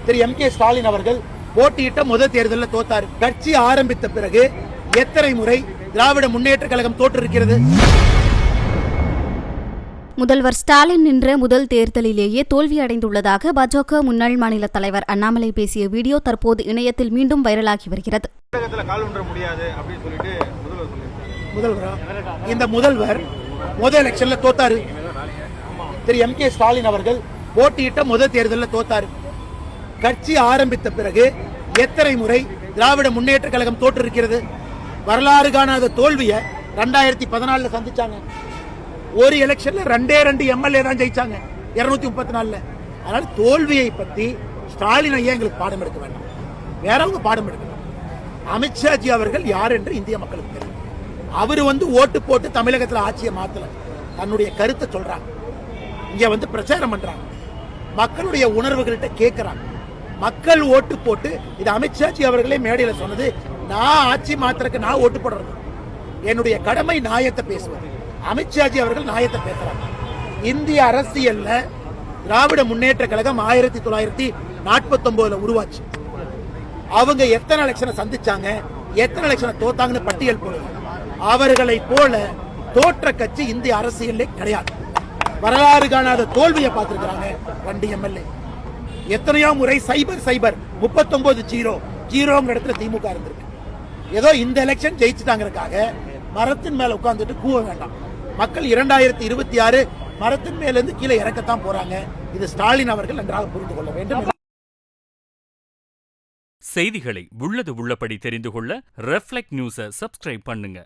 திரு M.K. Stalin அவர்கள் போட்டியிட்ட முதல் தேர்தலில் தோத்தார். கட்சி ஆரம்பித்த பிறகு எத்தனை முறை திராவிட முன்னேற்ற கழகம் தோற்றிருக்கிறது? முதல்வர் ஸ்டாலின் நின்ற முதல் தேர்தலிலேயே தோல்வியடைந்துள்ளதாக பாஜக முன்னாள் மாநில தலைவர் அண்ணாமலை பேசிய வீடியோ தற்போது இணையத்தில் மீண்டும் வைரலாகி வருகிறது. இந்த முதல்வர் முதல் எலெக்ஷன்ல தோத்தாரு. திரு M.K. ஸ்டாலின் அவர்கள் போட்டியிட்ட முதல் தேர்தலில் தோத்தாரு. கட்சி ஆரம்பித்த பிறகு எத்தனை முறை திராவிட முன்னேற்ற கழகம் தோற்றிருக்கிறது? வரலாறு காணாத தோல்வியை 2014 சந்திச்சாங்க. ஒரு எலெக்ஷன்ல 2 MLA தான் ஜெயிச்சாங்க 234. அதனால தோல்வியை பத்தி ஸ்டாலின் ஐயா எங்களுக்கு பாடம் எடுக்க வேண்டாம், வேறவங்க பாடம் எடுக்கணும். அமித்ஷாஜி அவர்கள் யார் என்று இந்திய மக்களுக்கு தெரியும். அவரு ஓட்டு போட்டு தமிழகத்தில் ஆட்சியை மாத்தல, தன்னுடைய கருத்தை சொல்றாங்க, இங்க பிரச்சாரம் பண்றாங்க, மக்களுடைய உணர்வுகள்கிட்ட கேட்கிறாங்க. மக்கள் ஓட்டு போட்டு இது அமித்ஷாஜி அவர்களே மேடையில் சொன்னது, நான் ஆட்சி மாத்திரக்கு நான் ஓட்டு போடுறது, என்னுடைய கடமை நியாயத்தை பேசுவது. அமித்ஷாஜி அவர்கள் நியாயத்தை பேசுறாங்க. இந்திய அரசியல்ல திராவிட முன்னேற்ற கழகம் 1949 உருவாச்சு. அவங்க எத்தனை எலெக்ஷனை சந்திச்சாங்க, எத்தனை எலெக்ஷனை தோத்தாங்கன்னு பட்டியல் போடுங்க. அவர்களை போல தோற்ற கட்சி இந்திய அரசியலே கிடையாது. வரலாறு காணாத தோல்வியை பார்த்திருக்கிறாங்க 2 MLA. எத்தனையோ முறை சைபர் 39-0 இடத்துல திமுக இருந்திருக்கு. ஏதோ இந்த எலெக்ஷன் ஜெயிச்சுட்டாங்கிறதுக்காக மரத்தின் மேல உட்கார்ந்துட்டு கூவ வேண்டாம். மக்கள் 2026 மரத்தின் மேல இருந்து கீழே இறக்கத்தான் போறாங்க. இது ஸ்டாலின் அவர்கள் நன்றாக புரிந்து கொள்ள வேண்டும். செய்திகளை உள்ளது உள்ளபடி தெரிந்து கொள்ள ரெஃப்ளெக்ட் நியூஸை சப்ஸ்கிரைப் பண்ணுங்க.